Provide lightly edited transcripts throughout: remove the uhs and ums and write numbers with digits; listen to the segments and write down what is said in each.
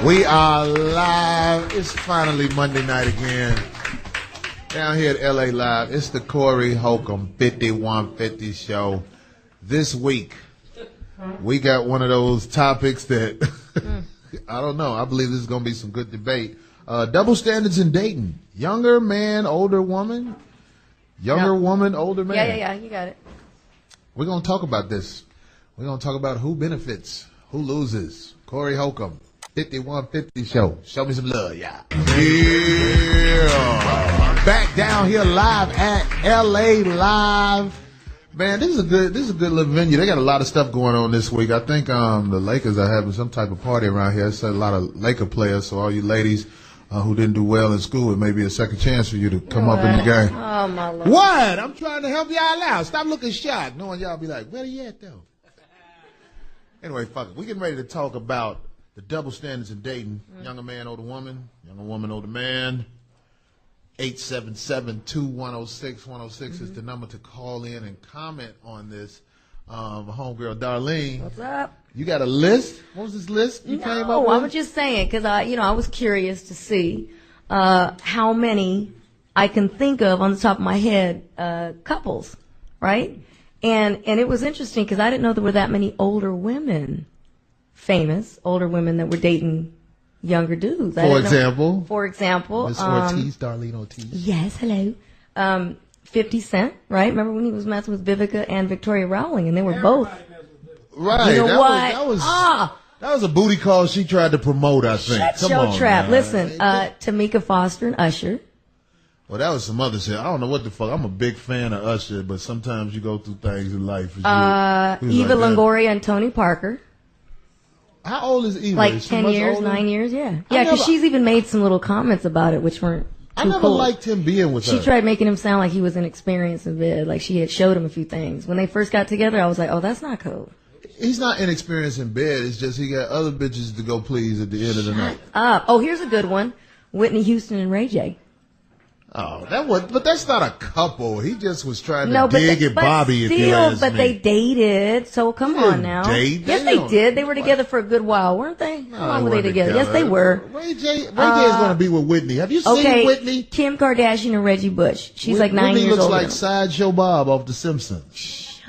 We are live. It's finally Monday night again. Down here at LA Live. It's the Corey Holcomb 5150 show. This week, we got one of those topics that, I don't know. I believe this is going to be some good debate. Double standards in dating. Younger man, older woman. Younger woman, older man. Yeah, you got it. We're going to talk about this. We're going to talk about who benefits, who loses. Corey Holcomb, 5150 show. Show me some love, yeah. Yeah. Back down here live at LA Live. Man, this is a good little venue. They got a lot of stuff going on this week. I think the Lakers are having some type of party around here. It's a lot of Laker players, so all you ladies who didn't do well in school, it may be a second chance for you to come up in the game. Oh, my Lord. What? I'm trying to help y'all out. Stop looking shocked, knowing y'all be like, where you at, though? Anyway, fuck it. We getting ready to talk about the double standards in dating. Younger man, older woman. Younger woman, older man. 877-2106-106 is the number to call in and comment on this. Homegirl Darlene. What's up? You got a list? What was this list you came up with? No, I was just saying, because I was curious to see how many I can think of on the top of my head, couples, right? And it was interesting because I didn't know there were that many older women, famous older women that were dating younger dudes. For example, Miss Ortiz, Darlene Ortiz. Yes, hello. 50 Cent, right? Remember when he was messing with Vivica and Victoria Rowling, and they were both. Right. You know what? That was a booty call she tried to promote, I think. Come on, trap. Man. Listen, Tamika Foster and Usher. Well, that was some other shit. I don't know what the fuck. I'm a big fan of Usher, but sometimes you go through things in life. Eva Longoria and Tony Parker. How old is Eva? Like 10 years, older? 9 years, yeah. Yeah, because she's even made some little comments about it, which weren't I never liked him being with her. She tried making him sound like he was inexperienced in bed, like she had showed him a few things. When they first got together, I was like, oh, that's not cool. He's not inexperienced in bed. It's just he got other bitches to go please at the end of the night. Oh, here's a good one. Whitney Houston and Ray J. Oh, but that's not a couple. He just was trying to dig at Bobby, if you ask me. But they dated, so come on now. Yes, they did. They were together for a good while, weren't they? How long were they together? Yes, they were. Ray J is going to be with Whitney. Have you seen Whitney? Kim Kardashian and Reggie Bush. She's like 9 years old. Whitney looks like Sideshow Bob off The Simpsons.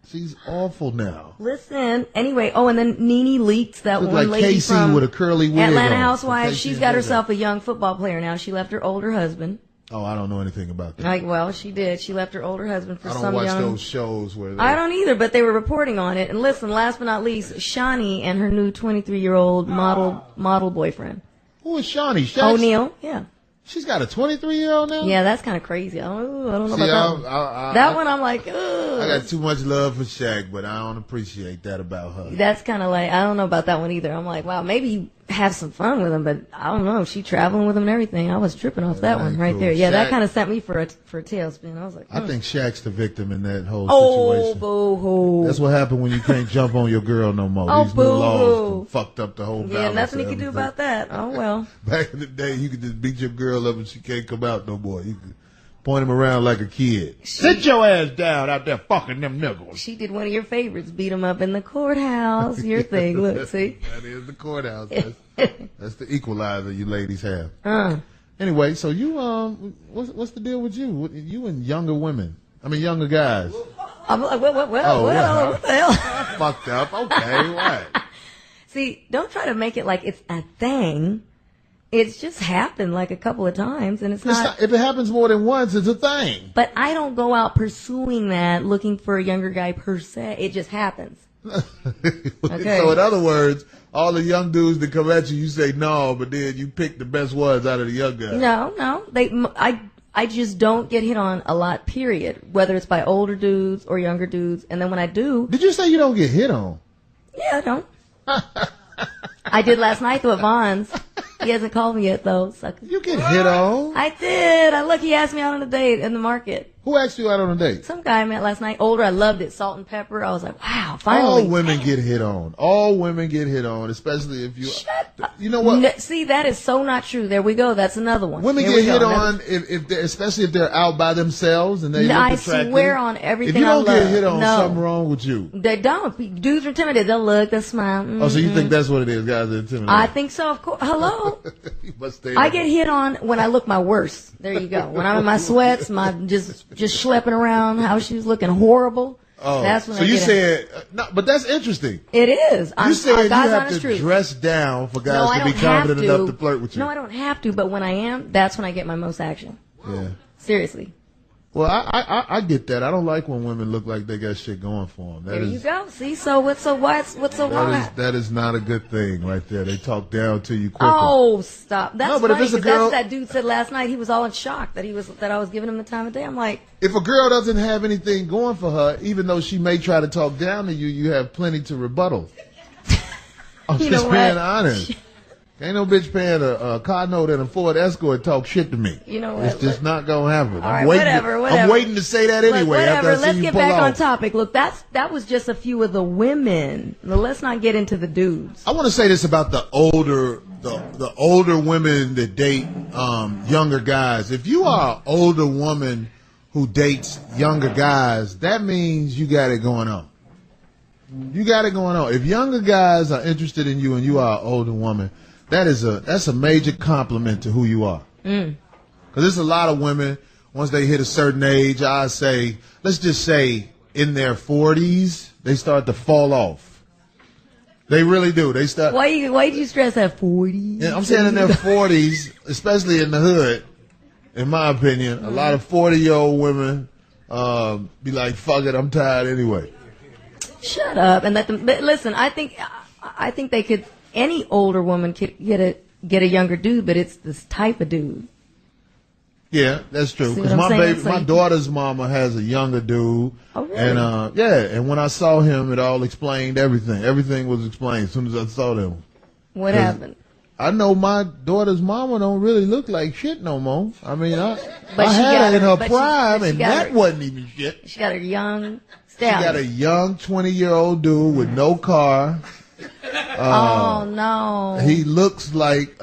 She's awful now. Listen, anyway, and then Nene Leakes, that one like lady Casey from with a curly wig Atlanta on. Housewives. She's got herself a young football player now. She left her older husband. Oh, I don't know anything about that. Well, she did. She left her older husband for some young... I don't watch those shows where I don't either, but they were reporting on it. And listen, last but not least, Shawnee and her new 23-year-old model boyfriend. Who is Shawnee? O'Neal, yeah. She's got a 23-year-old now? Yeah, that's kind of crazy. I don't know about that. That one, I'm like, ugh. I got too much love for Shaq, but I don't appreciate that about her. That's kind of like, I don't know about that one either. I'm like, wow, maybe you have some fun with him, but I don't know. She traveling with him and everything. I was tripping off that one right there. Yeah, that kind of sent me for a tailspin. I was like, I think Shaq's the victim in that whole situation. Oh, boo-hoo. That's what happened when you can't jump on your girl no more. These new laws fucked up the whole balance. Yeah, nothing you can do about that. Oh, well. Back in the day, you could just beat your girl up and she can't come out no more. You could point him around like a kid. Sit your ass down out there fucking them niggas. She did one of your favorites, beat him up in the courthouse. Your thing, look, see? That is the courthouse. That's the equalizer you ladies have. Anyway, so you, what's the deal with you? You and younger women. I mean, younger guys. I'm like, what the hell? Fucked up. Okay, what? See, don't try to make it like it's a thing. It's just happened like a couple of times, and it's not. If it happens more than once, it's a thing. But I don't go out pursuing that, looking for a younger guy per se. It just happens. Okay. So in other words, all the young dudes that come at you, you say no, but then you pick the best ones out of the young guys. No. I just don't get hit on a lot, period. Whether it's by older dudes or younger dudes. And then when I do. Did you say you don't get hit on? Yeah, I don't. I did last night though at Vaughn's. He hasn't called me yet though. Sucker. You get hit on? I did. Look, he asked me out on a date in the market. Who asked you out on a date? Some guy I met last night. Older. I loved it. Salt and pepper. I was like, wow, finally. All women get hit on. All women get hit on, especially if you. Shut You know what? See, that is so not true. There we go. That's another one. Women get hit on if especially if they're out by themselves and they look attractive. I swear on everything. If you don't get hit on, something wrong with you. They don't. Dudes are intimidated. They'll look, they'll smile. Mm-hmm. Oh, so you think that's what it is? Guys are intimidated. I think so. Of course. Hello. I get hit on when I look my worst. There you go. When I'm in my sweats, my just schlepping around, how she's looking horrible. Oh, that's when so you said no, but that's interesting. It is. You said you have to dress down for guys to be confident enough to flirt with you. No, I don't have to, but when I am, that's when I get my most action. Yeah. Seriously. Well, I get that. I don't like when women look like they got shit going for them. There you go. See, so what's so wrong? That is not a good thing right there. They talk down to you quickly. Oh, stop. That's no, but funny, if it's a girl, that's what that dude said last night. He was all in shock that I was giving him the time of day. I'm like, if a girl doesn't have anything going for her, even though she may try to talk down to you, you have plenty to rebuttal. I'm just being honest. Ain't no bitch paying a car note and a Ford Escort talk shit to me. You know what? It's just not gonna happen. All right, whatever. I'm waiting to say that anyway. Whatever. Let's get back on top. topic. Look, that was just a few of the women. Now, let's not get into the dudes. I want to say this about the older women that date younger guys. If you are an older woman who dates younger guys, that means you got it going on. You got it going on. If younger guys are interested in you and you are an older woman, that's a major compliment to who you are. Because there's a lot of women, once they hit a certain age, I say, let's just say in their 40s, they start to fall off. They really do. They start. Why do you stress that 40s? Yeah, I'm saying in their 40s, especially in the hood, in my opinion, a lot of 40-year-old women be like, fuck it, I'm tired anyway. Shut up and let them. But listen, I think they could. Any older woman could get a younger dude, but it's this type of dude. Yeah, that's true. Because my daughter's mama has a younger dude. Oh, really? And and when I saw him, it all explained everything. Everything was explained as soon as I saw them. What happened? I know my daughter's mama don't really look like shit no more. I mean, I had her in her prime, and that wasn't even shit. She got a young stallion. She got a young 20-year-old dude with no car. Oh no! He looks like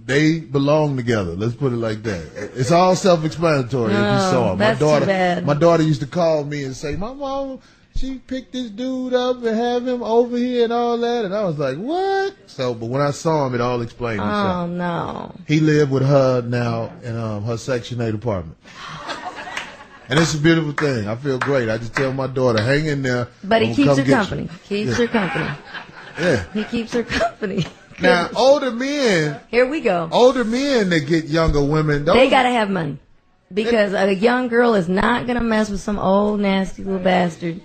they belong together. Let's put it like that. It's all self-explanatory if you saw him. My daughter used to call me and say, "My mom, she picked this dude up and have him over here and all that," and I was like, "What?" So, but when I saw him, it all explained itself. Oh no! He lived with her now in her Section 8 apartment. And it's a beautiful thing. I feel great. I just tell my daughter, hang in there. But he keeps her company. Keeps her company. Yeah. He keeps her company. Now, older men. Here we go. Older men that get younger women. They got to have money. Because a young girl is not going to mess with some old, nasty little bastard.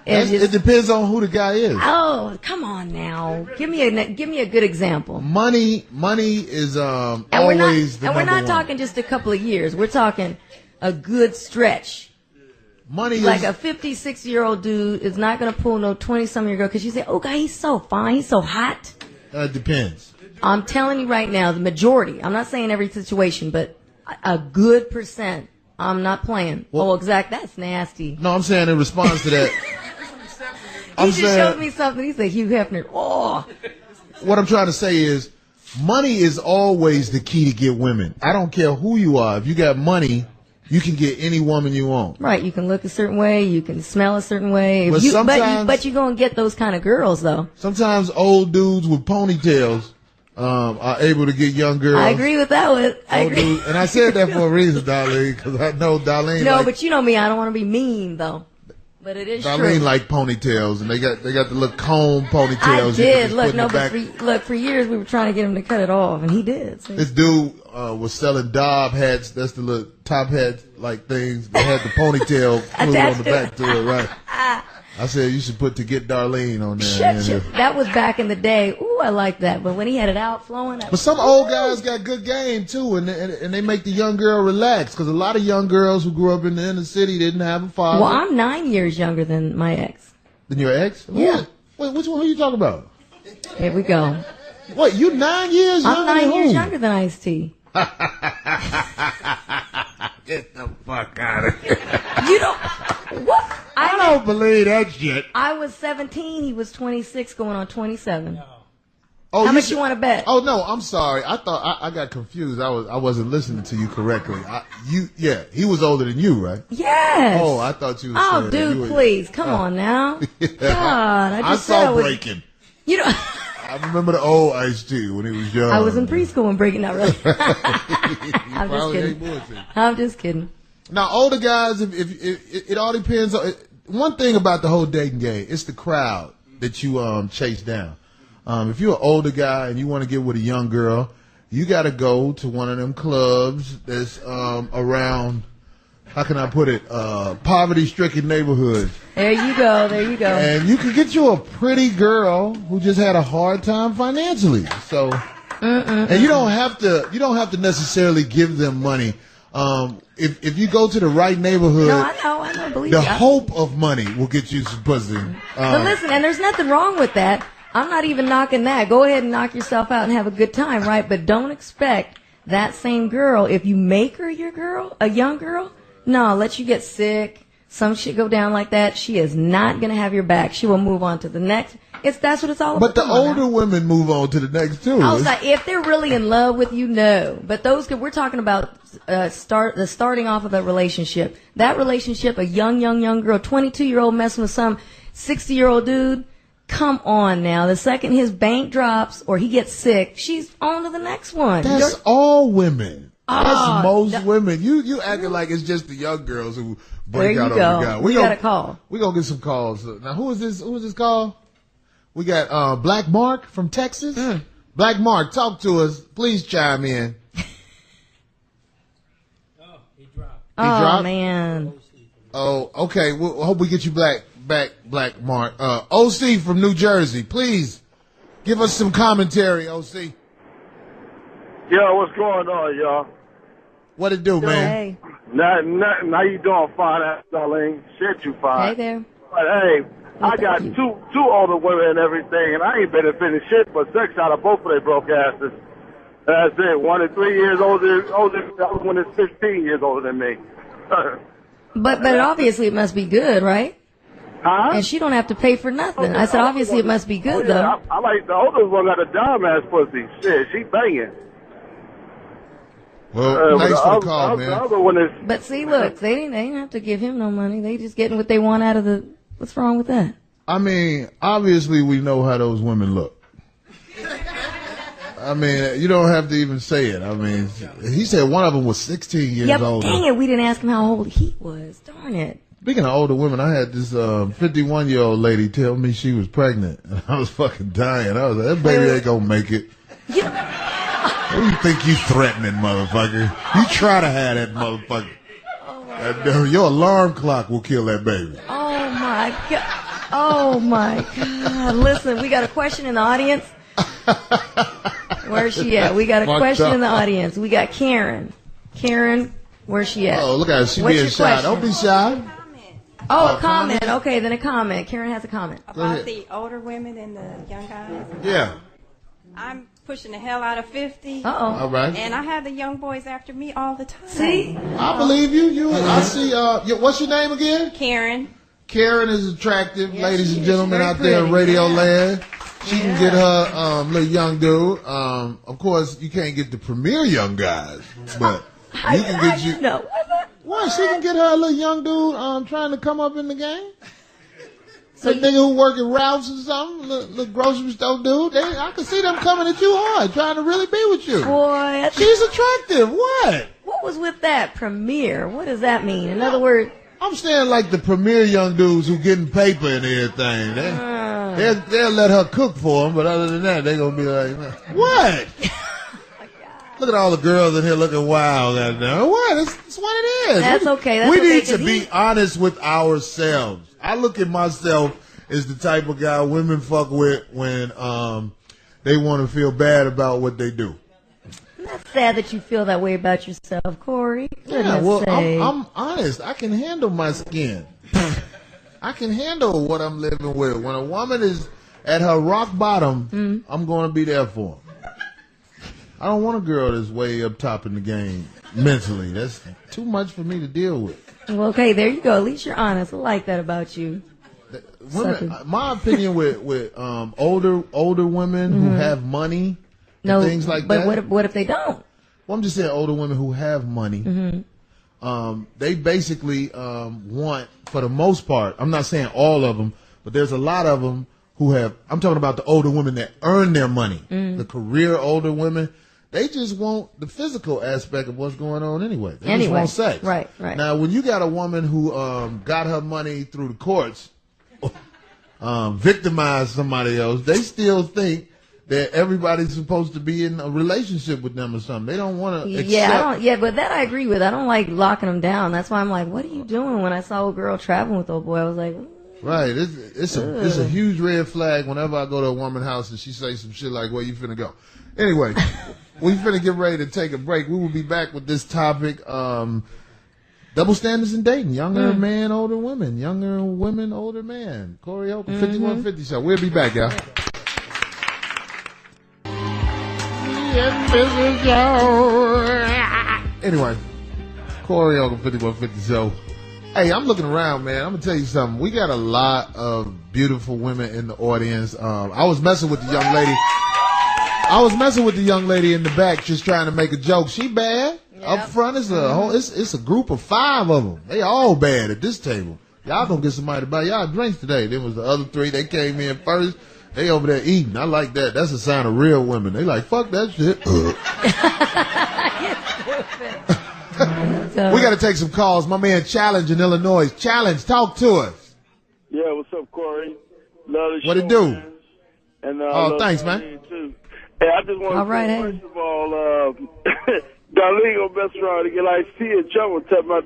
It depends on who the guy is. Oh, come on now. Give me a good example. Money is always the number one. And we're not talking just a couple of years. We're talking a good stretch. Money like a 56-year-old dude is not going to pull no 20-some-year girl because you say, oh, God, he's so fine. He's so hot. It depends. I'm telling you right now, the majority, I'm not saying every situation, but a good percent, I'm not playing. Well, that's nasty. No, I'm saying in response to that. He just showed me something. He said, Hugh Hefner, oh. What I'm trying to say is, money is always the key to get women. I don't care who you are. If you got money, you can get any woman you want. Right. You can look a certain way. You can smell a certain way. But you're going to get those kind of girls, though. Sometimes old dudes with ponytails are able to get young girls. I agree with that one. I agree. And I said that for a reason, Darlene, because I know Darlene. No, but you know me. I don't want to be mean, though. But it is Darlene true. like ponytails, and they got the little comb ponytails. I did. Look, for years we were trying to get him to cut it off, and he did. See? This dude was selling Dob hats. That's the little top hat like things. They had the ponytail glued on the back to it, right? I said you should put to get Darlene on there. Shit. That was back in the day. Ooh, I like that. But when he had it out flowing. But some old guys got good game too, and they make the young girl relax because a lot of young girls who grew up in the inner city didn't have a father. Well, I'm 9 years younger than my ex. Than your ex? Yeah. Wait, which one are you talking about? Here we go. What, you 9 years younger I'm 9 years younger than Ice-T. Get the fuck out of here. You don't. What? I don't believe that shit. I was 17. He was 26, going on 27. Oh, How much you want to bet? Oh no, I'm sorry. I thought I got confused. I wasn't listening to you correctly. He was older than you, right? Yes. Oh, I thought you were Oh, saying dude, you were, please. Come on now. Yeah. God, I saw Breaking. You know, I remember the old Ice-T when he was young. I was in preschool when Breaking, not really. I'm just kidding. I'm just kidding. Now, older guys, if it all depends on one thing about the whole dating game. It's the crowd that you chase down. If you're an older guy and you want to get with a young girl, you got to go to one of them clubs that's around. How can I put it? Poverty-stricken neighborhoods. There you go. There you go. And you can get you a pretty girl who just had a hard time financially. So, and you don't have to necessarily give them money. If you go to the right neighborhood, no, I know. Believe the me. hope of money will get you some pussy. But listen, and there's nothing wrong with that. I'm not even knocking that. Go ahead and knock yourself out and have a good time, right? But don't expect that same girl, if you make her your girl, a young girl, no, let you get sick, some shit go down like that. She is not going to have your back. She will move on to the next. That's what it's all about. But the older women move on to the next too. I was like, if they're really in love with you, no. But those, we're talking about the starting off of a relationship. That relationship, a young girl, 22-year-old messing with some 60-year-old dude. Come on now. The second his bank drops or he gets sick, she's on to the next one. That's all women. That's most women. You acting like it's just the young girls who break out on the guy. We got a call. We gonna get some calls. Now, who is this? Who is this call? We got Black Mark from Texas. Black Mark, talk to us. Please chime in. Oh, he dropped. Oh, man. Oh, okay. Well, I hope we get you back, Black Mark. OC from New Jersey, please give us some commentary, OC. Yo, what's going on, y'all? What it do, man? Hey. Now you doing fine, Darlene. Shit, you fine. Hey there. But hey, I got two older women and everything, and I ain't benefiting shit but sex out of both of their broke asses. That's it. One is 3 years older. The other one is 15 years older than me. But obviously it must be good, right? Huh? And she don't have to pay for nothing. I said obviously it must be good though. I like the older one got a dumb ass pussy. Shit, she banging. Well, thanks for the call, man. The other one is. But see, look, they didn't have to give him no money. They just getting what they want out of the. What's wrong with that? I mean, obviously we know how those women look. I mean, you don't have to even say it. I mean, he said one of them was 16 years old. Dang it, we didn't ask him how old he was. Darn it. Speaking of older women, I had this 51-year-old lady tell me she was pregnant, and I was fucking dying. I was like, that baby ain't gonna make it. What do you think you threatening, motherfucker? You try to have that motherfucker. Your alarm clock will kill that baby. Oh my God. Oh my God. Listen, we got a question in the audience. Where's she at? We got a question in the audience. We got Karen. Karen, where's she at? Oh, look at her. She What's being your shy. question? Don't be shy. Oh, a comment. Okay, then a comment. Karen has a comment. About the older women and the young guys? Yeah. I'm pushing the hell out of 50. Uh-oh. All right. And I have the young boys after me all the time. See? I believe you. I see. What's your name again? Karen. Karen is attractive, Yes, ladies she and is. gentlemen She's out very there in pretty. Radio Yeah. Land. She can get her little young dude. Of course, you can't get the premier young guys, but you can get you. No. What? She can get her a little young dude trying to come up in the game. So nigga who work at Ralph's or something, little grocery store dude. I can see them coming at you hard, trying to really be with you. Boy, She's attractive. What? what was with that premiere? What does that mean? In other words, I'm saying like the premier young dudes who getting paper and everything. They'll let her cook for them, but other than that, they gonna be like, what? Look at all the girls in here looking wild out there. What? It's what it is. That's okay. That's we okay, need to 'cause be honest with ourselves. I look at myself as the type of guy women fuck with when they want to feel bad about what they do. that's sad that you feel that way about yourself, Corey. Yeah, Goodness well, sake. I'm honest. I can handle my skin. I can handle what I'm living with. When a woman is at her rock bottom, I'm going to be there for her. I don't want a girl that's way up top in the game mentally. That's too much for me to deal with. Well, okay, there you go. At least you're honest. I like that about you. Women, my opinion with older women who have money and things like that. But what if they don't? Well, I'm just saying older women who have money. They basically want, for the most part, I'm not saying all of them, but there's a lot of them who have, I'm talking about the older women that earn their money, the career older women. They just want the physical aspect of what's going on anyway. They just want sex. Right. Now, when you got a woman who got her money through the courts, victimized somebody else, they still think that everybody's supposed to be in a relationship with them or something. They don't want to accept. But that I agree with. I don't like locking them down. That's why I'm like, what are you doing? When I saw a girl traveling with old boy, I was like, right. It's a huge red flag whenever I go to a woman's house and she says some shit like, where you finna go? Anyway, we finna get ready to take a break. We will be back with this topic. Double standards in dating. Younger man, older women. Younger women, older man. Corey Holcomb, 5150 Show. We'll be back, y'all. Anyway, Corey Holcomb, 5150 Show. Hey, I'm looking around, man. I'm going to tell you something. We got a lot of beautiful women in the audience. I was messing with the young lady in the back just trying to make a joke. She bad. Yep. Up front is it's a group of 5 of them. They all bad at this table. Y'all gonna get somebody to buy y'all drinks today. Then was the other 3. They came in first. They over there eating. I like that. That's a sign of real women. They like, fuck that shit. We got to take some calls. My man Challenge in Illinois. Challenge, talk to us. Yeah, what's up, Corey? Love the show, what it do? Man. And, thanks, man. Too. Hey, I just want to say, first of all, Darlene gonna mess around and get like see a trouble talking about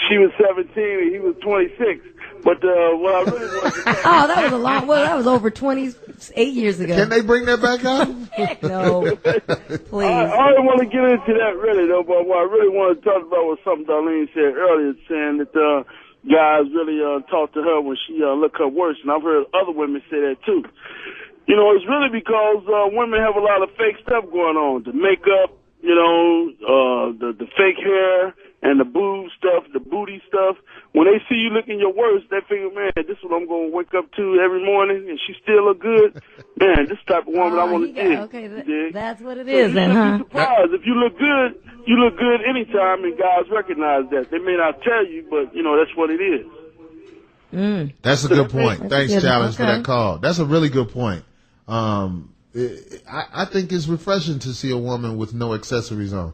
she was 17 and he was 26. But what I really want to say, that was over 28 years ago. Can they bring that back up? Heck no. Please. I don't want to get into that really though, but what I really want to talk about was something Darlene said earlier, saying that guys really talk to her when she look her worst, and I've heard other women say that too. You know, it's really because women have a lot of fake stuff going on. The makeup, you know, the fake hair and the boob stuff, the booty stuff. When they see you looking your worst, they figure, man, this is what I'm going to wake up to every morning, and she still look good. Man, this type of woman I want to dig. Okay, that's what it is then, huh? Be surprised. If you look good anytime, and guys recognize that. They may not tell you, but, you know, that's what it is. That's a good point. Thanks, Challenge, for that call. That's a really good point. I think it's refreshing to see a woman with no accessories on,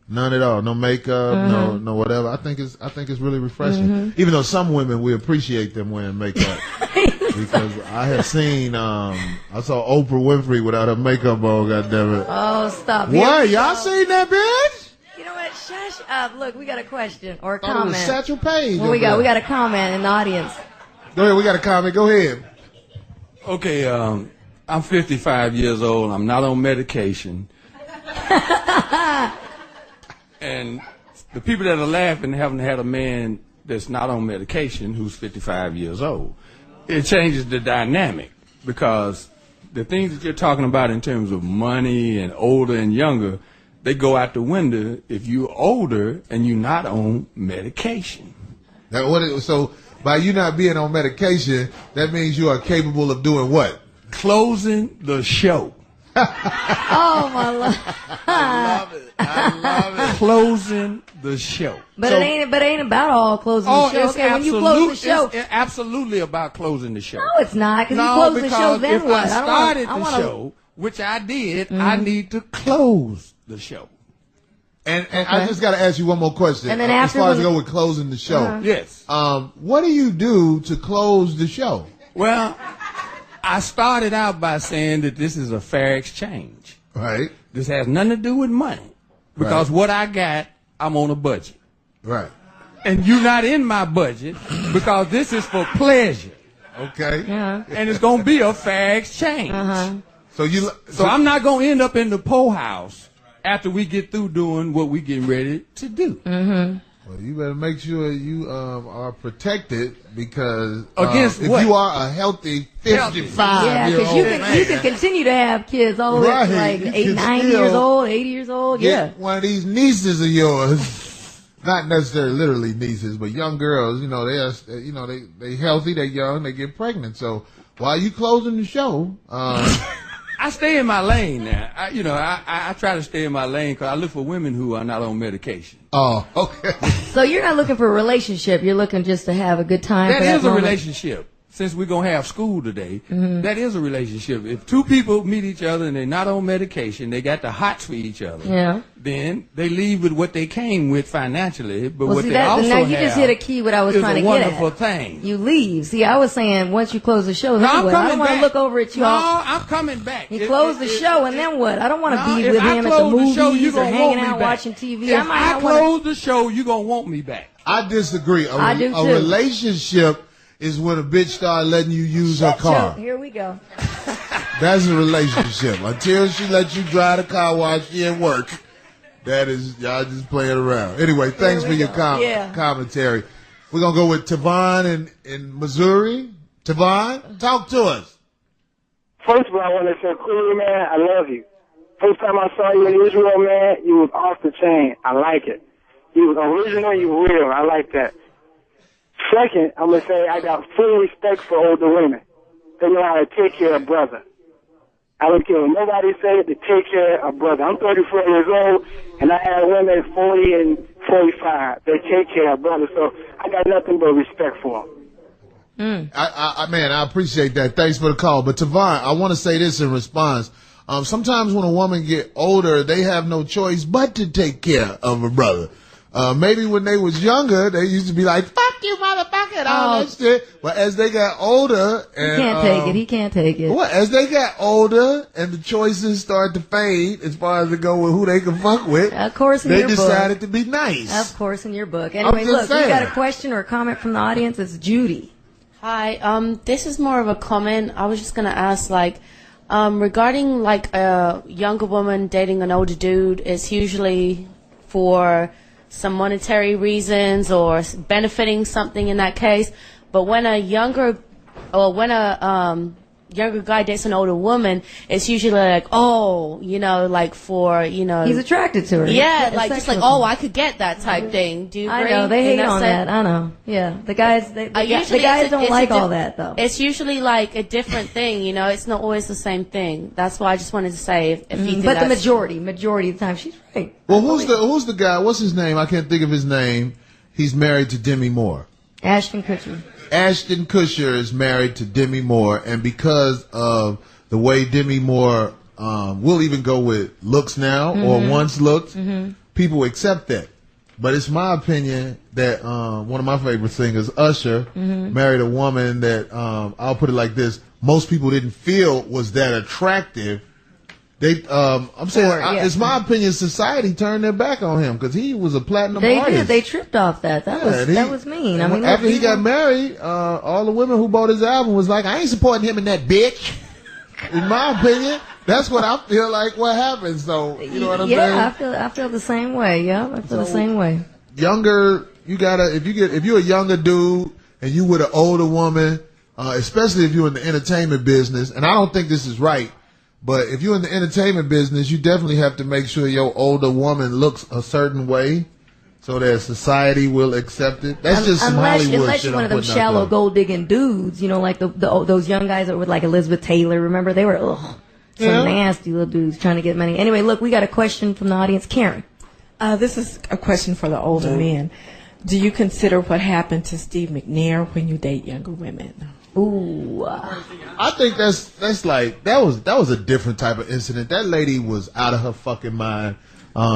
none at all, no makeup, no whatever. I think it's really refreshing. Even though some women, we appreciate them wearing makeup because I have seen I saw Oprah Winfrey without her makeup on. Goddammit! Oh, stop! What, y'all seen that bitch? You know what? Shush up! Look, we got a question or a Thought comment. It was Satchel Paige. Well, we got a comment in the audience. Go ahead. We got a comment. Go ahead. Okay, I'm 55 years old. I'm not on medication. And the people that are laughing haven't had a man that's not on medication who's 55 years old. It changes the dynamic because the things that you're talking about in terms of money and older and younger, they go out the window if you're older and you're not on medication. So by you not being on medication, that means you are capable of doing what? Closing the show. Oh, my Lord. I love it. Closing the show. But it ain't about all closing the show. Okay, when you close the show. It's absolutely about closing the show. No, it's not. Because you close the show, then if what? I started the show, which I did, I need to close the show. And I just got to ask you one more question. And then as far as I go with closing the show. Yes. What do you do to close the show? Well, I started out by saying that this is a fair exchange. Right. This has nothing to do with money. Because what I got, I'm on a budget. Right. And you're not in my budget because this is for pleasure. Okay. Yeah. And it's going to be a fair exchange. So I'm not going to end up in the poorhouse after we get through doing what we getting ready to do. Well, you better make sure you are protected because against if what? you are a healthy 55-year-old because you can continue to have kids all the way to like 9 years old, 80 years old. Yeah. One of these nieces of yours not necessarily literally nieces, but young girls, they healthy, they young, they get pregnant. So while you closing the show, I stay in my lane now. I try to stay in my lane because I look for women who are not on medication. Oh, okay. So you're not looking for a relationship. You're looking just to have a good time. That is is a relationship. Since we're going to have school today, that is a relationship. If two people meet each other and they're not on medication, they got the hots for each other, then they leave with what they came with financially, but what they also now you have just hit a key what I was trying to get at. It's a wonderful thing. You leave. See, I was saying once you close the show, then No, what? I don't want to look over at you all. No, I'm coming back. You close the show and then what? I don't want to be if with I him at the close the movies show, you or gonna hanging want me out back. watching TV. If I might I not want close the show, you're going to want me back. I disagree. I do a too. relationship is when a bitch start letting you use her car. Here we go. That's a relationship. Until she lets you drive the car while she at work, that is, y'all just playing around. Anyway, thanks for your commentary. We're going to go with Tavon in Missouri. Tavon, talk to us. First of all, I want to say, Cooley, man, I love you. First time I saw you in Israel, man, you was off the chain. I like it. You was original, you were real. I like that. Second, I'm going to say I got full respect for older women. They know how to take care of brother. I don't care what nobody say, to take care of brother. I'm 34 years old, and I have women 40 and 45. They take care of brother, so I got nothing but respect for them. I appreciate that. Thanks for the call. But Tavon, I want to say this in response. Sometimes when a woman get older, they have no choice but to take care of a brother. Maybe when they was younger, they used to be like, fuck you, motherfucker, and all that shit. But as they got older and... He can't take it. Well, as they got older and the choices start to fade as far as to go with who they can fuck with, of course, they decided to be nice. Of course, in your book. Anyway, look, you got a question or a comment from the audience? It's Judy. Hi, this is more of a comment. I was just going to ask, regarding, a younger woman dating an older dude, it's usually for some monetary reasons or benefiting something in that case. But when a younger guy dates an older woman, it's usually he's attracted to her. Yeah, I could get that type thing. Do you agree? I know, they hate on that. I know. Yeah. The guys don't like all that though. It's usually like a different thing, it's not always the same thing. That's why I just wanted to say if you think but the majority of the time she's right. Well, who's the guy? What's his name? I can't think of his name. He's married to Demi Moore. Ashton Kutcher. Ashton Kutcher is married to Demi Moore, and because of the way Demi Moore, we'll even go with looks now or once looked, people accept that. But it's my opinion that one of my favorite singers, Usher, married a woman that, I'll put it like this, most people didn't feel was that attractive. It's my opinion society turned their back on him because he was a platinum artist. They did. They tripped off that. That was mean. After he got married, all the women who bought his album was like, I ain't supporting him and that bitch. In my opinion, that's what I feel like what happened. So, you know what I'm saying? Yeah, I feel the same way. Yeah, I feel the same way. Younger, if you're a younger dude and you with an older woman, especially if you're in the entertainment business, and I don't think this is right, but if you're in the entertainment business, you definitely have to make sure your older woman looks a certain way so that society will accept it. That's just some Hollywood shit. Unless you're one of them shallow gold digging dudes, like those young guys that were like Elizabeth Taylor. Remember, they were some nasty little dudes trying to get money. Anyway, look, we got a question from the audience. Karen. This is a question for the older men. Do you consider what happened to Steve McNair when you date younger women? Ooh. I think that's like that was a different type of incident. That lady was out of her fucking mind.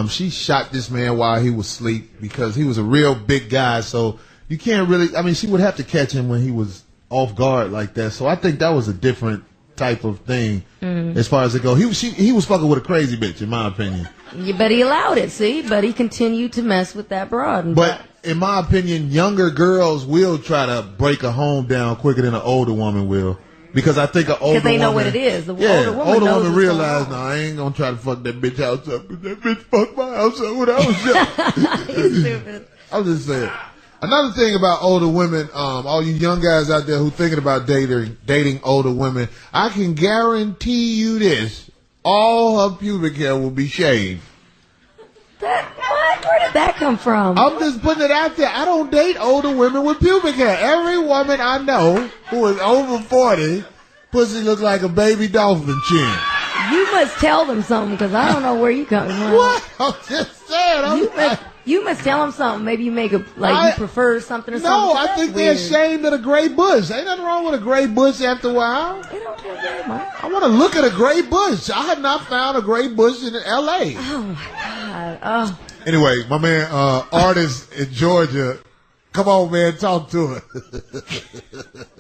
She shot this man while he was asleep because he was a real big guy. So you can't really. I mean, she would have to catch him when he was off guard like that. So I think that was a different type of thing as far as it goes. He was fucking with a crazy bitch, in my opinion. Yeah, but he allowed it. See, but he continued to mess with that broad. But in my opinion, younger girls will try to break a home down quicker than an older woman will. Because I think an older woman... Because they know what it is. The older woman realized, no, I ain't going to try to fuck that bitch house up. Because that bitch fucked my house up when I was young. You're stupid. I'm just saying. Another thing about older women, all you young guys out there who thinking about dating older women, I can guarantee you this. All her pubic hair will be shaved. Where did that come from? I'm just putting it out there. I don't date older women with pubic hair. Every woman I know who is over 40, pussy looks like a baby dolphin chin. You must tell them something because I don't know where you come from. What? I'm just saying. You must tell them something. Maybe you make you prefer something or something. No, I think they're ashamed of the gray bush. Ain't nothing wrong with a gray bush after a while. They don't do that much. I want to look at a gray bush. I have not found a gray bush in L.A. Oh, my God. Oh. Anyway, my man, artist in Georgia, come on, man, talk to her.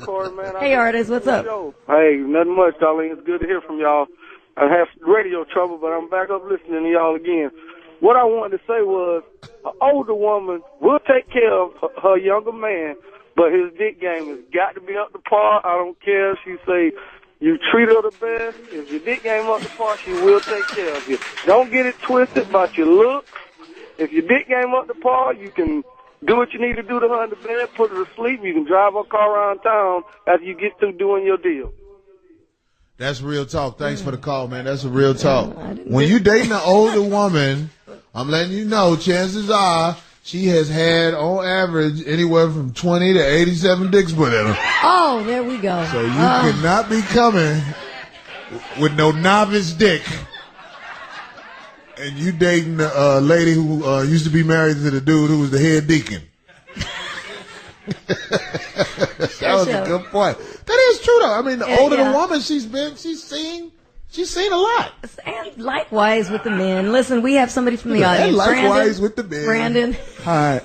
Corey, man, hey, artist, what's up? Hey, nothing much, darling. It's good to hear from y'all. I have radio trouble, but I'm back up listening to y'all again. What I wanted to say was, an older woman will take care of her younger man, but his dick game has got to be up to par. I don't care if she say you treat her the best. If your dick game up to par, she will take care of you. Don't get it twisted about your looks. If your dick game up to par, you can do what you need to do to her in the bed, put her to sleep. You can drive her car around town after you get through doing your deal. That's real talk. Thanks for the call, man. That's a real talk. When you dating an older woman, I'm letting you know, chances are she has had, on average, anywhere from 20 to 87 dicks put in her. Oh, there we go. So you cannot be coming with no novice dick. And you dating a lady who used to be married to the dude who was the head deacon. That was a good point. That is true, though. I mean, the older the woman she's seen a lot. And likewise with the men. Listen, we have somebody from the audience. And likewise Brandon, with the men. Brandon. Hi,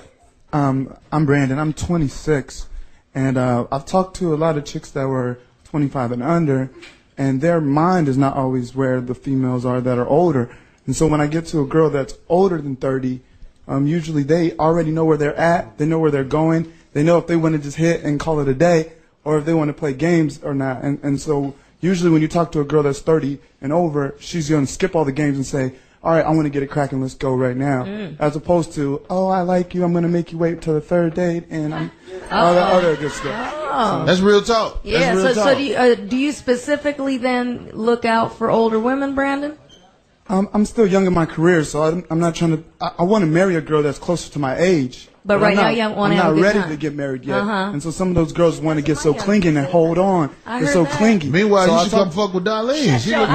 I'm Brandon. I'm 26, and I've talked to a lot of chicks that were 25 and under, and their mind is not always where the females are that are older. And so when I get to a girl that's older than 30, usually they already know where they're at. They know where they're going. They know if they want to just hit and call it a day, or if they want to play games or not. And so usually when you talk to a girl that's 30 and over, she's going to skip all the games and say, all right, I want to get it cracking, let's go right now. As opposed to, oh, I like you, I'm going to make you wait till the third date, and all that other good stuff. Oh. That's real talk. Yeah, That's real talk. So do you specifically then look out for older women, Brandon? I'm still young in my career, so I'm not trying to, I want to marry a girl that's closer to my age. But right now you want to have a good I'm not ready time. to get married yet. And so some of those girls want to get so clingy and hold on. They're so clingy. Meanwhile, so you should come fuck with Darlene. She look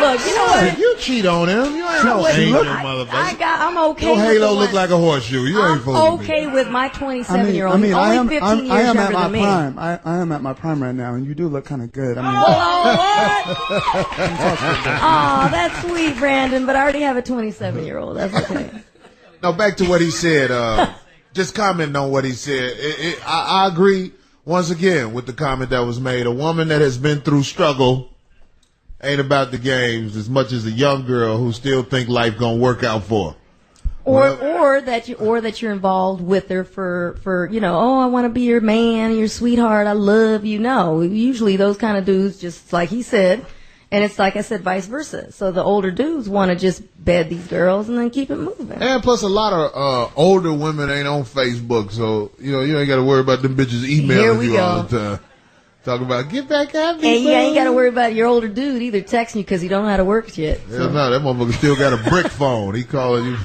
Look, you know what? You cheat on him. You ain't no angel, motherfucker. I'm okay. Your with halo the look like a horseshoe. You ain't supposed to be. okay with my 27-year-old. I mean, He's only 15 years younger than me. I am at my prime right now, and you do look kind of good. I mean, oh, that's sweet, Brandon. But I already have a 27-year-old. That's okay. Now back to what he said. Just commenting on what he said. I agree once again with the comment that was made. A woman that has been through struggle ain't about the games as much as a young girl who still think life gonna work out for her. Or that you're involved with her for oh, I want to be your man, your sweetheart, I love you. No, usually those kind of dudes, just like he said, and it's like I said, vice versa. So the older dudes want to just bed these girls and then keep it moving. And plus, a lot of older women ain't on Facebook, so you ain't got to worry about them bitches emailing you all the time. Talking about, get back at me, and you ain't got to worry about your older dude either texting you because he don't know how to work yet. Hell no, that motherfucker still got a brick phone. He calling you.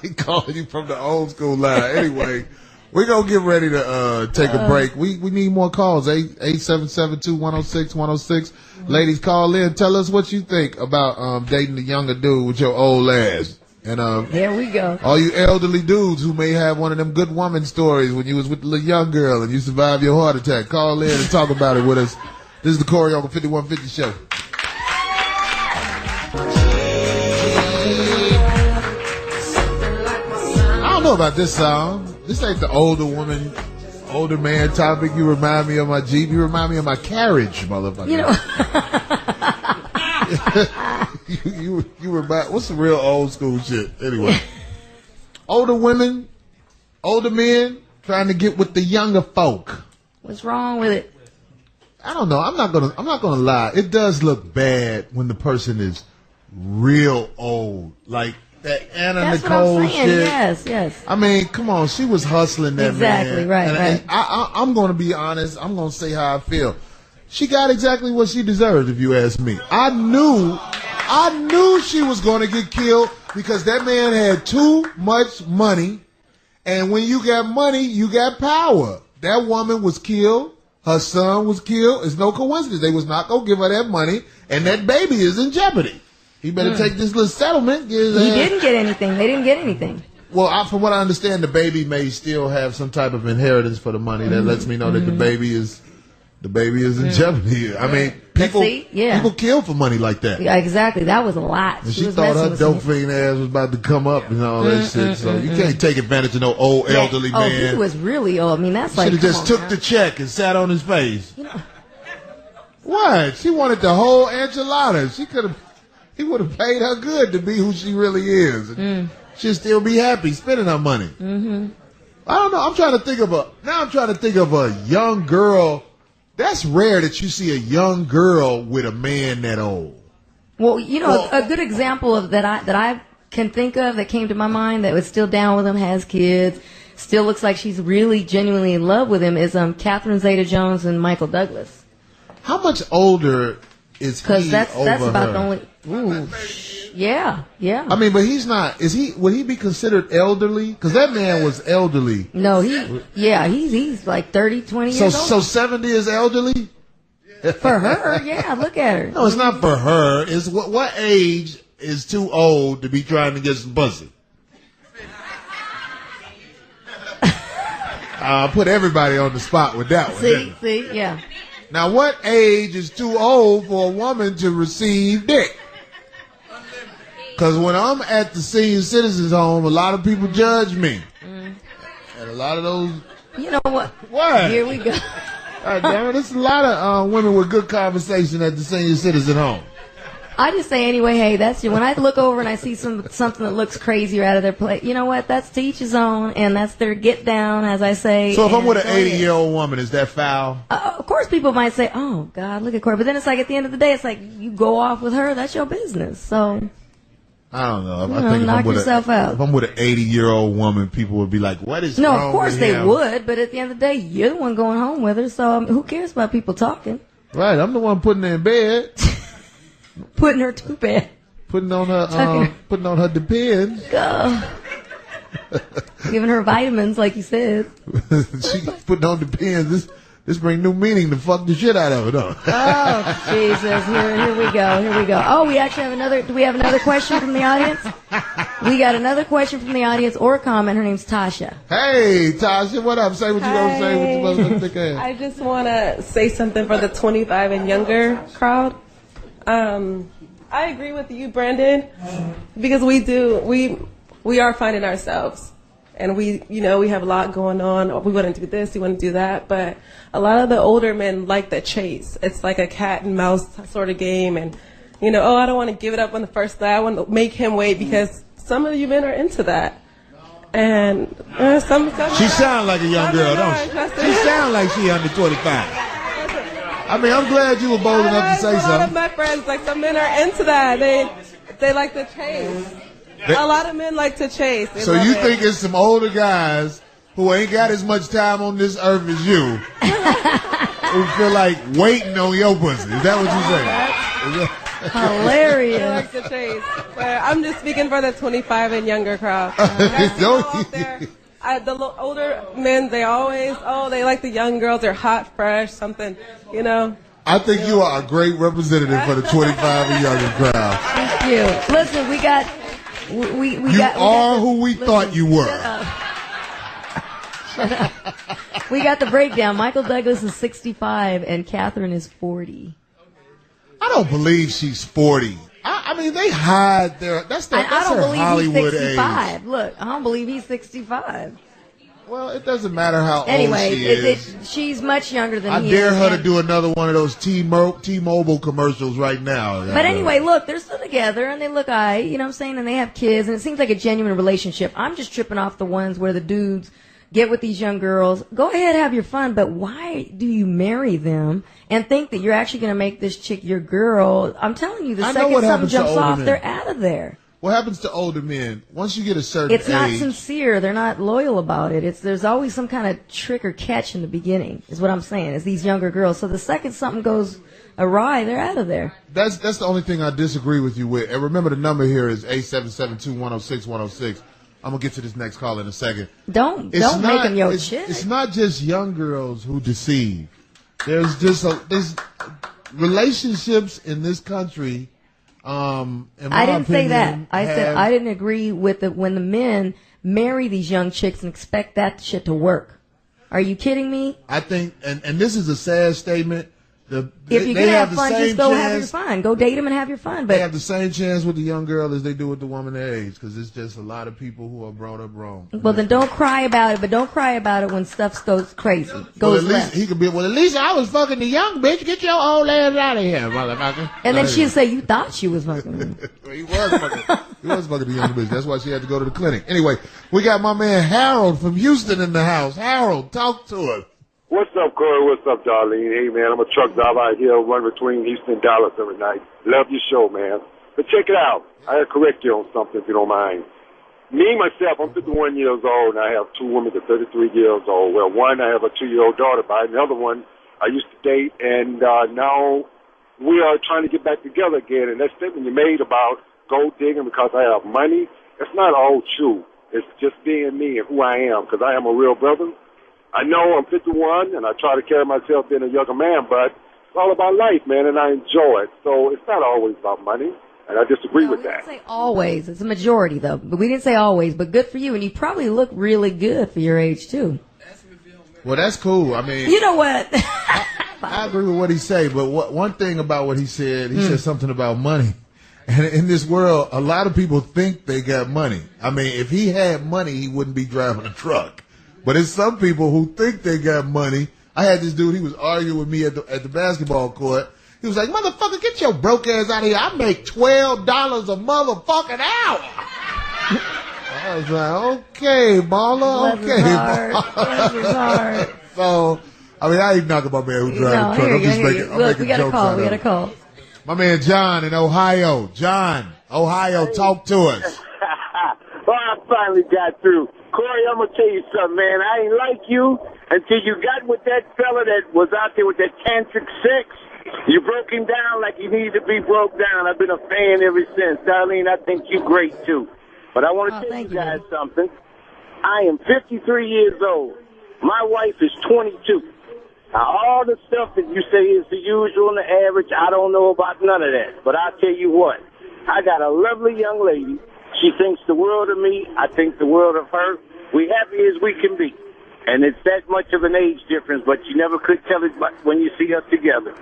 He calling you from the old school line. Anyway, we're going to get ready to take a break. We need more calls. 877-210-6106. Ladies, call in. Tell us what you think about dating a younger dude with your old ass. And there we go. All you elderly dudes who may have one of them good woman stories when you was with the little young girl and you survived your heart attack, call in and talk about it with us. This is the Corey on the 5150 show. I don't know about this song. This ain't the older woman, older man topic. You remind me of my Jeep. You remind me of my carriage, motherfucker. You remind. What's the real old school shit? Anyway, older women, older men trying to get with the younger folk. What's wrong with it? I don't know. I'm not gonna lie. It does look bad when the person is real old, like that Anna That's Nicole what I'm saying. shit. Yes. I mean, come on. She was hustling that exactly, man. Right. I'm going to be honest. I'm going to say how I feel. She got exactly what she deserved, if you ask me. I knew she was going to get killed. because that man had too much money, and when you got money, you got power. That woman was killed. Her son was killed. It's no coincidence. They was not going to give her that money, and that baby is in jeopardy. He better take this little settlement. He didn't get anything. They didn't get anything. Well, from what I understand, the baby may still have some type of inheritance for the money. That lets me know that the baby is in jeopardy. I mean, people kill for money like that. Yeah, exactly. That was a lot. And she thought her dope fiend ass was about to come up and all that shit. So you can't take advantage of no old elderly man. Oh, he was really old. I mean, that's like. Should have just took the check and sat on his face. What? She wanted the whole enchilada. He would have paid her good to be who she really is. She'd still be happy spending her money. I don't know. I'm trying to think of a young girl. That's rare that you see a young girl with a man that old. Well, a good example of that I can think of that came to my mind that was still down with him, has kids, still looks like she's really genuinely in love with him is Catherine Zeta-Jones and Michael Douglas. How much older is he over her? Because that's about the only. Ooh, yeah. I mean, but he's not. Would he be considered elderly? Because that man was elderly. No, he's like 30, 20 years old. So 70 is elderly? For her, yeah, look at her. No, it's not for her. It's what age is too old to be trying to get some pussy? Put everybody on the spot with that one. See, yeah. Now, what age is too old for a woman to receive dick? Because when I'm at the senior citizens home, a lot of people judge me. And a lot of those... You know what? What? Here we go. Damn it, there's a lot of women with good conversation at the senior citizen home. I just say anyway, hey, when I look over and I see something that looks crazy or out of their place, you know what? That's to each his own, and that's their get down, as I say. So if I'm with an 80-year-old woman, is that foul? Of course, people might say, "Oh God, look at Corey," but then it's like at the end of the day, it's like you go off with her. That's your business. So. I don't know. I think knock yourself out. If I'm with an 80-year-old woman, people would be like, "What is wrong with him?" No, of course they would, but at the end of the day, you're the one going home with her. So who cares about people talking? Right, I'm the one putting her in bed, putting her to bed, putting on her Depends, giving her vitamins, like you said. She putting on Depends. This bring new meaning to fuck the shit out of it, though. Oh, Jesus. Here we go. Oh, we actually have another. Do we have another question from the audience? We got another question from the audience or a comment. Her name's Tasha. Hey, Tasha, what up? Say what you gonna say. What you supposed to think of? I just want to say something for the 25 and younger crowd. I agree with you, Brandon, because we are finding ourselves. And we have a lot going on. We want to do this, we want to do that. But a lot of the older men like the chase. It's like a cat and mouse sort of game. And, I don't want to give it up on the first day. I want to make him wait because some of you men are into that. And some she sounds like a young girl, don't she? She sounds like she under 25. I mean, I'm glad you were bold enough to say something. A lot of my friends, like some men are into that. They like the chase. A lot of men like to chase. So you think it's some older guys who ain't got as much time on this earth as you who feel like waiting on your pussy? Is that what you say? Hilarious. They like to chase. But I'm just speaking for the 25 and younger crowd. The older men, they like the young girls. They're hot, fresh, something, I think you are a great representative for the 25 and younger crowd. Thank you. Listen, we got who we thought you were. Shut up. We got the breakdown. Michael Douglas is 65 and Catherine is 40. I don't believe she's 40. I mean, they hide that's her Hollywood age. Look, I don't believe he's 65. Well, it doesn't matter how old she is. She's much younger than I he dare is. her to do another one of those T-Mobile commercials right now. But anyway, look, they're still together and they look alright, you know what I'm saying? And they have kids and it seems like a genuine relationship. I'm just tripping off the ones where the dudes get with these young girls. Go ahead, have your fun, but why do you marry them and think that you're actually going to make this chick your girl? I'm telling you, the second something jumps off, they're out of there. What happens to older men? Once you get a certain age... It's not sincere. They're not loyal about it. There's always some kind of trick or catch in the beginning, is what I'm saying, is these younger girls. So the second something goes awry, they're out of there. That's the only thing I disagree with you with. And remember, the number here is 877-210-6106. I'm gonna get to this next call in a second. Don't make them your chick. It's not just young girls who deceive. There's relationships in this country. I didn't say that. I said I didn't agree with when the men marry these young chicks and expect that shit to work. Are you kidding me? I think, and this is a sad statement. If you can have fun, just go have your fun. Go date them and have your fun. But they have the same chance with the young girl as they do with the woman their age, because it's just a lot of people who are brought up wrong. Well, then don't cry about it. But don't cry about it when stuff goes crazy. Goes left. He could be. Well, at least I was fucking the young bitch. Get your old ass out of here, motherfucker. And then she'd say, "You thought she was fucking me." He was fucking the young bitch. That's why she had to go to the clinic. Anyway, we got my man Harold from Houston in the house. Harold, talk to us. What's up, Corey? What's up, Darlene? Hey, man, I'm a truck driver out here, run between Houston and Dallas every night. Love your show, man. But check it out. I gotta correct you on something, if you don't mind. Me, myself, I'm 51 years old, and I have two women that are 33 years old. Well, one, I have a 2-year-old daughter by. The other one, I used to date, and now we are trying to get back together again. And that statement you made about gold digging because I have money, it's not all true. It's just being me and who I am, because I am a real brother. I know I'm 51, and I try to carry myself being a younger man, but it's all about life, man, and I enjoy it. So it's not always about money, and I disagree with that. We didn't say always. It's a majority, though. But we didn't say always, but good for you. And you probably look really good for your age, too. Well, that's cool. I mean, you know what? I agree with what he said, but one thing about what he said said something about money. And in this world, a lot of people think they got money. I mean, if he had money, he wouldn't be driving a truck. But it's some people who think they got money. I had this dude, he was arguing with me at the basketball court. He was like, motherfucker, get your broke ass out of here. I make $12 a motherfucking hour. I was like, okay, baller, okay, baller. So, I mean, I ain't knocking my man who drives a truck. I'm just making jokes out of it. We got a call. My man John in Ohio. John, Ohio, talk to us. Well, I finally got through. Corey, I'm going to tell you something, man. I ain't like you until you got with that fella that was out there with that tantric sex. You broke him down like he needed to be broke down. I've been a fan ever since. Darlene, I think you're great, too. But I want to tell you guys something. I am 53 years old. My wife is 22. Now, all the stuff that you say is the usual and the average, I don't know about none of that. But I'll tell you what. I got a lovely young lady. She thinks the world of me. I think the world of her. We happy as we can be. And it's that much of an age difference, but you never could tell it when you see us together.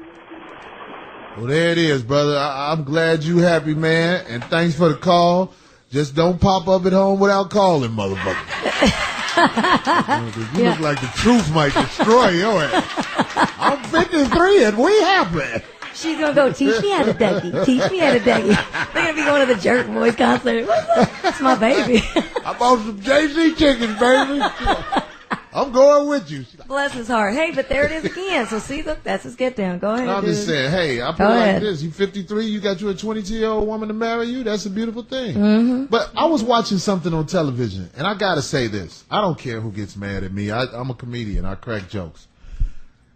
Well, there it is, brother. I'm glad you happy, man. And thanks for the call. Just don't pop up at home without calling, motherfucker. You look like the truth might destroy your ass. I'm 53 and we happy. She's going to go, teach me how to Dougie. Teach me how to Dougie. They're going to be going to the Jerk Boys concert. That's my baby. I bought some Jay-Z chickens, baby. I'm going with you. Bless his heart. Hey, but there it is again. So see, look, that's his get down. Go ahead. No, I'm just saying, hey, I put it like this. You 53, you got you a 22-year-old woman to marry you. That's a beautiful thing. Mm-hmm. But I was watching something on television, and I got to say this. I don't care who gets mad at me. I'm a comedian. I crack jokes.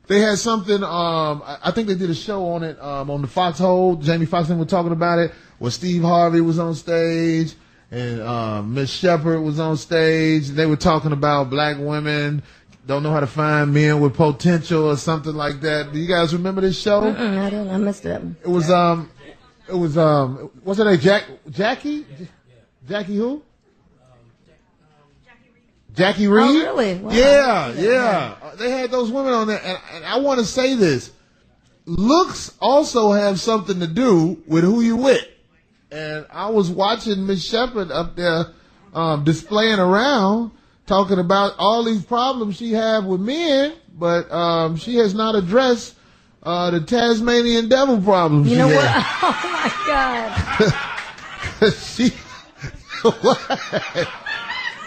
They had something, I think they did a show on it, on the Foxhole. Jamie Foxx and were talking about it, where Steve Harvey was on stage and Miss Shepard was on stage. They were talking about black women don't know how to find men with potential or something like that. Do you guys remember this show? I don't. I missed it. It was what's her name? Jackie? Jackie who? Jackie Reed? Oh, really? Wow. Yeah. They had those women on there, and I want to say this. Looks also have something to do with who you with. And I was watching Miss Shepard up there displaying around, talking about all these problems she have with men, but she has not addressed the Tasmanian devil problems you know she what? had. Oh, my God. She... What?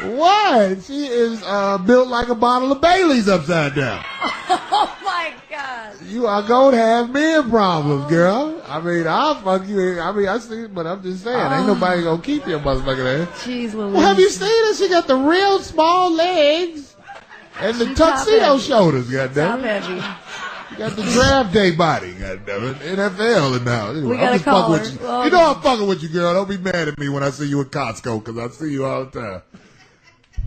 What? She is built like a bottle of Bailey's upside down. Oh, my God. You are going to have men problems, girl. I mean, I'll fuck you. I mean, I see it, but I'm just saying, ain't nobody going to keep your motherfucking ass. Jeez, Louise. Well, have you seen her? She got the real small legs and the tuxedo shoulders, goddamn. Top heavy. You got the draft day body, goddammit. NFL and now. Anyway, We got I'm a just fucking caller. with you. Well, You know I'm fucking with you, girl. Don't be mad at me when I see you at Costco, because I see you all the time.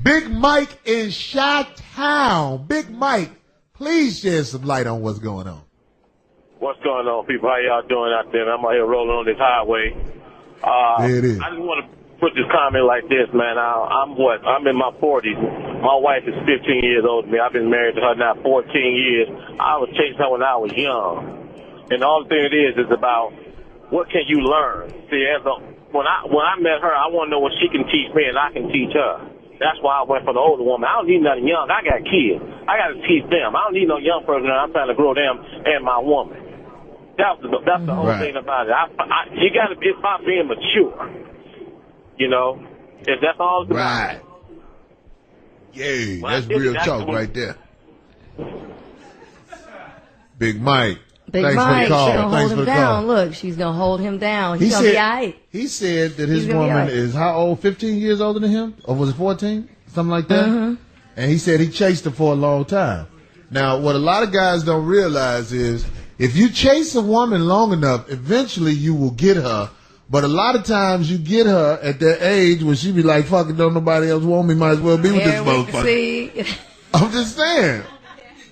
Big Mike in Chi-Town. Big Mike, please shed some light on what's going on. What's going on, people? How y'all doing out there? I'm out here rolling on this highway. There it is. I just want to put this comment like this, man. I'm in my 40s. My wife is 15 years older than me. I've been married to her now 14 years. I was chasing her when I was young. And the only thing it is about what can you learn? See, when I met her, I want to know what she can teach me and I can teach her. That's why I went for the older woman. I don't need nothing young. I got kids. I got to teach them. I don't need no young person. I'm trying to grow them and my woman. That's the whole thing about it. You got to be about being mature. You know, if that's all it's about. Right. Yay, that's real talk right there. Big Mike. Big Thanks Mike, for the call. she's gonna Thanks hold for him the down. call. Look, she's gonna hold him down. He He's gonna be all right. He said that his He's gonna be woman all right. is how old? 15 years older than him? Or was it 14? Something like that? Mm-hmm. And he said he chased her for a long time. Now, what a lot of guys don't realize is if you chase a woman long enough, eventually you will get her. But a lot of times you get her at that age where she be like, fuck it, don't nobody else want me, might as well be with this There we motherfucker. see. I'm just saying.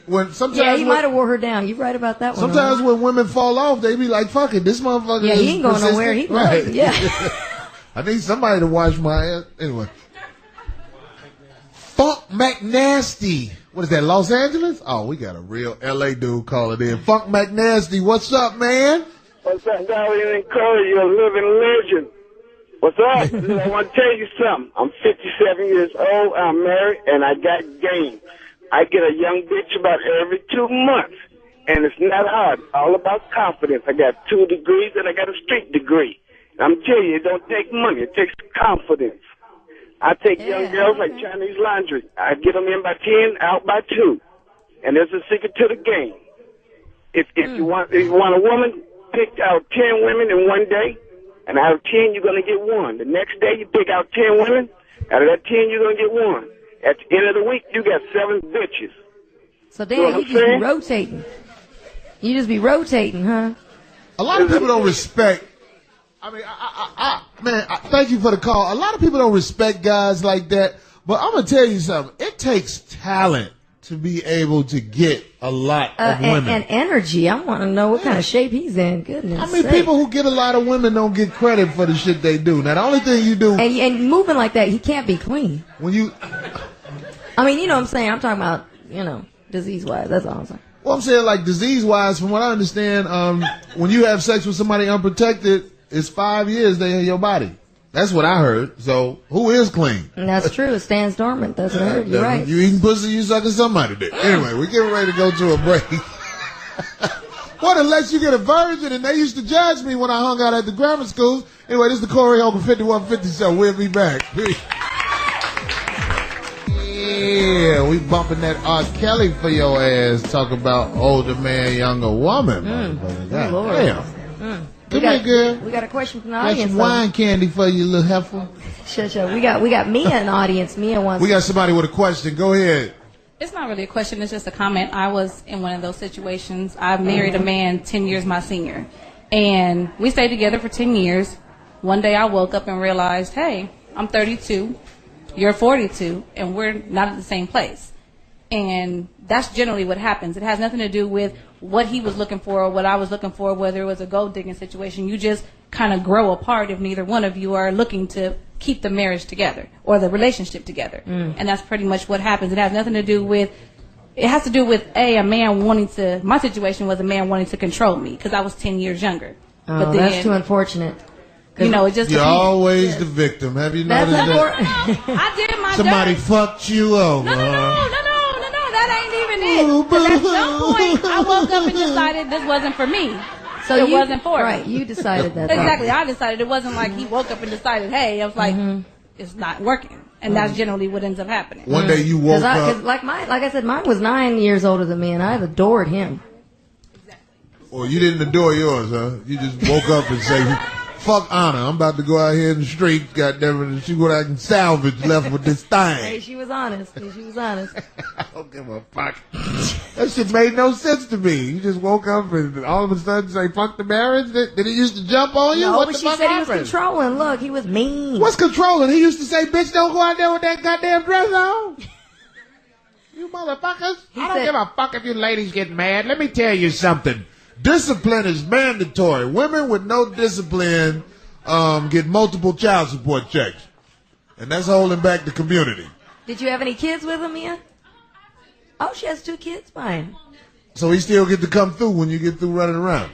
Yeah, he might have wore her down. You're right about that one. Sometimes when women fall off, they be like, fuck it, this motherfucker Yeah, is he ain't going persistent. nowhere. He right. knows. Yeah. I need somebody to wash my ass. Anyway. Funk McNasty. What is that, Los Angeles? Oh, we got a real L.A. dude calling in. Funk McNasty, what's up, man? What's up, Darlene and Curry? You're a living legend. What's up? I want to tell you something. I'm 57 years old. I'm married, and I got game. I get a young bitch about every 2 months, and it's not hard. It's all about confidence. I got 2 degrees, and I got a street degree. And I'm telling you, it don't take money. It takes confidence. I take young girls like Chinese laundry. I get them in by 10, out by 2. And there's a secret to the game. If you want a woman, pick out 10 women in one day, and out of 10, you're going to get 1. The next day, you pick out 10 women. Out of that 10, you're going to get 1. At the end of the week, you got 7 bitches. So, Dan, you just be rotating. You just be rotating, huh? A lot of people don't respect. I mean, thank you for the call. A lot of people don't respect guys like that. But I'm going to tell you something. It takes talent to be able to get a lot of women. And energy. I want to know what kind of shape he's in. Goodness I mean, sake. people who get a lot of women don't get credit for the shit they do. Now, the only thing you do... And moving like that, he can't be clean. When you... I mean, you know what I'm saying? I'm talking about, disease-wise. That's all I'm saying. Well, I'm saying, like, disease-wise, from what I understand, when you have sex with somebody unprotected, it's 5 years they in your body. That's what I heard. So, who is clean? And that's true. It stands dormant. That's what I heard. You're right. You eating pussy, you sucking somebody dick. Anyway, we're getting ready to go to a break. What, unless you get a virgin, and they used to judge me when I hung out at the grammar schools. Anyway, this is the Corey Holcomb 5150 show. We'll be back. Yeah, we bumping that R. Kelly for your ass. Talk about older man, younger woman. God Lord. damn. We Come here, girl. We got a question from the Got audience. some wine candy for you, little heifer. Sure. We got Mia in the audience. Mia wants. We got somebody with a question. Go ahead. It's not really a question. It's just a comment. I was in one of those situations. I married a man 10 years my senior. And we stayed together for 10 years. One day I woke up and realized, hey, I'm 32, you're 42, and we're not at the same place. And that's generally what happens. It has nothing to do with what he was looking for or what I was looking for, whether it was a gold digging situation. You just kind of grow apart if neither one of you are looking to keep the marriage together or the relationship together. And that's pretty much what happens. It has nothing to do with, it has to do with, a man wanting to, my situation was a man wanting to control me because I was 10 years younger. Oh, but then, that's too unfortunate. You know, it just You're always the victim. Have you noticed that? I did my Somebody dirt. fucked you over. No, that ain't even it. 'Cause at some point, I woke up and decided this wasn't for me. So it you- wasn't for right, me. you decided that. Exactly. I decided. It wasn't like he woke up and decided, hey, I was like, it's not working. And that's generally what ends up happening. One day you woke up. Cause like I said, mine was 9 years older than me, and I've adored him. Or you didn't adore yours, huh? You just woke up and say, fuck honor. I'm about to go out here in the street, goddamn it, and see what I can salvage left with this thing. Hey, she was honest. I don't give a fuck. That shit made no sense to me. You just woke up and all of a sudden say, fuck the marriage? Did he used to jump on you? No, What but the she fuck said happened? he was controlling. Look, he was mean. What's controlling? He used to say, bitch, don't go out there with that goddamn dress on. You motherfuckers. I don't give a fuck if you ladies get mad. Let me tell you something. Discipline is mandatory. Women with no discipline get multiple child support checks. And that's holding back the community. Did you have any kids with him, Mia? Oh, she has 2 kids by him. So he still get to come through when you get through running around.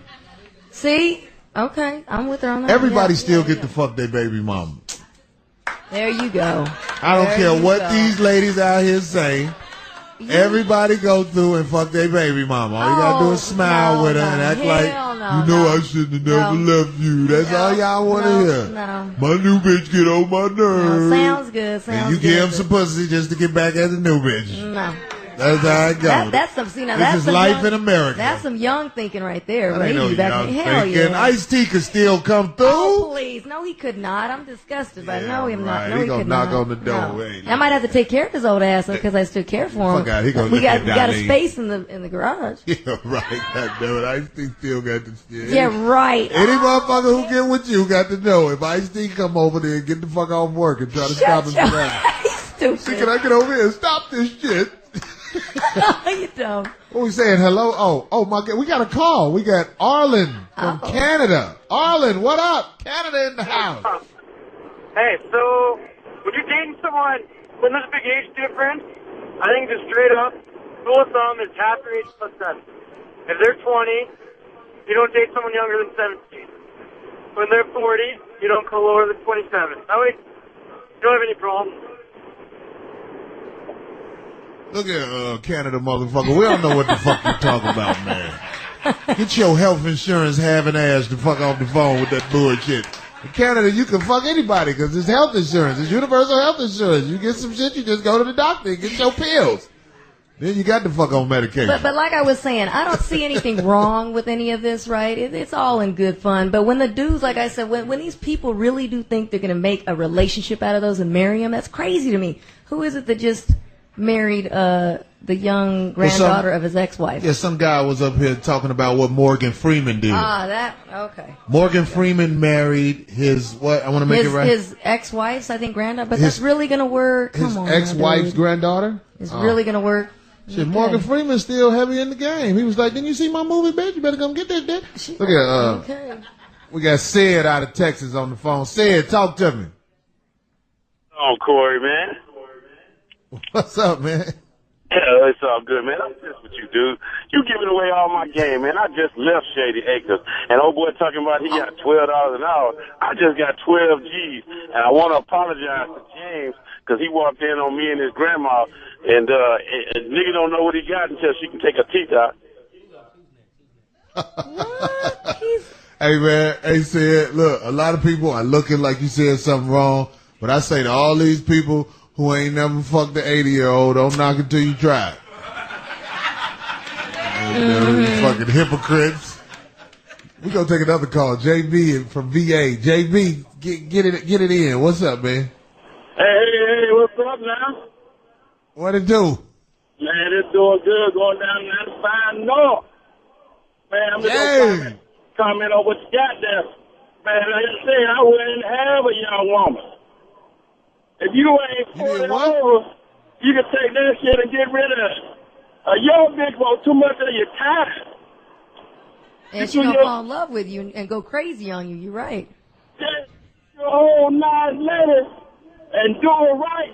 See? Okay, I'm with her on that. Everybody still get to fuck their baby mama. There you go. I don't care what these ladies out here say. Everybody go through and fuck their baby mama. All you gotta do is smile with her and act like, I shouldn't have never left you. That's all y'all want to hear. No. My new bitch get on my nerves. Sounds good. And you give him some pussy just to get back at the new bitch. No. That's how it goes. That's some. See, now this that's is some life young, in America. That's some young thinking right there. That ain't no Hell thinking. yeah. Ice-T could still come through. Oh, please. No, he could not. I'm disgusted by No, him not. No, he he gonna could knock not. on the door. No. Hey, I might have to take care of his old ass because I still care for him. Fuck out. He gonna we look at got a Darlene. space in the garage. Yeah, right. God damn it. Ice-T still got the shit. Yeah, right. Any motherfucker who get with you got to know if Ice-T come over there and get the fuck off work and try to stop him from that. Stupid. See, can I get over here and stop this shit? You don't. What we saying? Hello? Oh my God. We got a call. We got Arlen from Canada. Arlen, what up? Canada in the house. Hey, so when you're dating someone when there's a big age difference, I think just straight up, rule of thumb is half your age plus 7. If they're 20, you don't date someone younger than 17. When they're 40, you don't go lower than 27. That way, you don't have any problems. Look at Canada, motherfucker. We don't know what the fuck you talking about, man. Get your health insurance having ass to fuck off the phone with that bullshit. In Canada, you can fuck anybody because it's health insurance. It's universal health insurance. You get some shit, you just go to the doctor and get your pills. Then you got to fuck on medication. But like I was saying, I don't see anything wrong with any of this, right? It's all in good fun. But when the dudes, like I said, when these people really do think they're going to make a relationship out of those and marry them, that's crazy to me. Who is it that just married the young granddaughter of his ex-wife? Yeah, some guy was up here talking about what Morgan Freeman did. Okay. Morgan Freeman married his, what? I want to make it right. His ex-wife's, I think, granddaughter. But that's really going to work. Come on. His ex-wife's granddaughter? It's really going to work. Shit, Morgan Freeman's still heavy in the game. He was like, didn't you see my movie, bitch? You better come get that, bitch. Look at, we got Sid out of Texas on the phone. Sid, talk to me. Oh, Corey, man. What's up, man? Yeah, it's all good, man. That's just what you do. You giving away all my game, man. I just left Shady Acres, and old boy talking about he got $12 an hour. I just got 12 G's, and I want to apologize to James because he walked in on me and his grandma, and nigga don't know what he got until she can take her teeth out. Hey, man. Hey, Sid, look, a lot of people are looking like you said something wrong, but I say to all these people who ain't never fucked the 80-year-old, don't knock it till you try it. Fucking hypocrites. We gonna take another call. JB from VA. JB, get it in. What's up, man? Hey, what's up now? What it do? Man, it's doing good going down 95 North. Man, I'm just gonna comment on what you got there. Man, like I said, I wouldn't have a young woman. If you ain't 40 over, you can take that shit and get rid of it. A young bitch wants too much of your time. And she's going to fall in love with you and go crazy on you. You're right. Take your whole nice lady and do it right.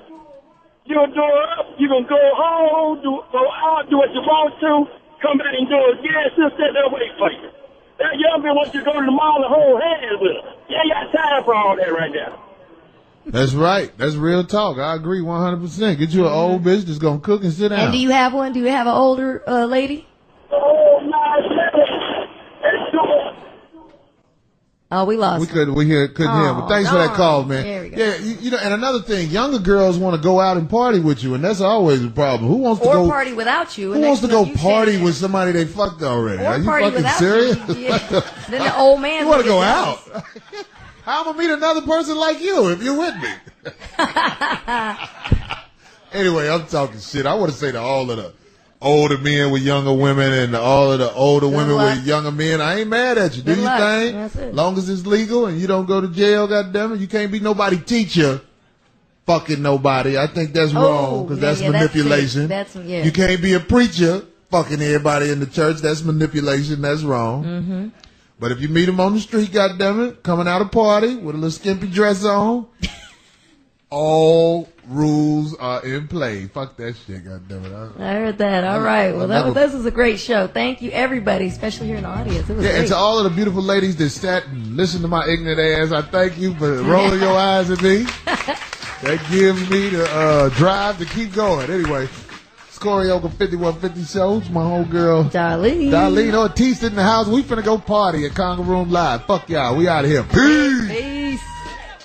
You'll do it up. You can go home, go out, do what you want to, come back and do it again. She'll sit there wait for you. That young bitch wants you to go to the mall and hold hands with her. You ain't got time for all that right now. That's right. That's real talk. I agree 100%. Get you an old bitch that's going to cook and sit down. And do you have one? Do you have an older lady? Oh, nice lady. And do it. Oh, we lost. We couldn't hear. But thanks for that call, man. There we go. Yeah, you know. And another thing, younger girls want to go out and party with you, and that's always a problem. Who wants to go party without you? Who wants to go party with somebody they fucked already? Or Are you party fucking without serious? you. Then the old man. You want to go out? I'm gonna meet another person like you if you're with me. Anyway, I'm talking shit. I want to say to all of the older men with younger women and all of the older women with younger men, I ain't mad at you. Do your thing. As long as it's legal and you don't go to jail, goddammit. You can't be nobody teacher fucking nobody. I think that's wrong because that's manipulation. You can't be a preacher fucking everybody in the church. That's manipulation. That's wrong. Mm-hmm. But if you meet him on the street, goddammit, coming out of party with a little skimpy dress on, all rules are in play. Fuck that shit, goddammit. I heard that. All right. Well, this was a great show. Thank you, everybody, especially here in the audience. It was great. And to all of the beautiful ladies that sat and listened to my ignorant ass, I thank you for rolling your eyes at me. That gives me the drive to keep going. Anyway, it's Corey Holcomb 5150 shows. My homegirl Darlene Ortiz in the house. We finna go party at Conga Room Live. Fuck y'all. We out of here. Peace.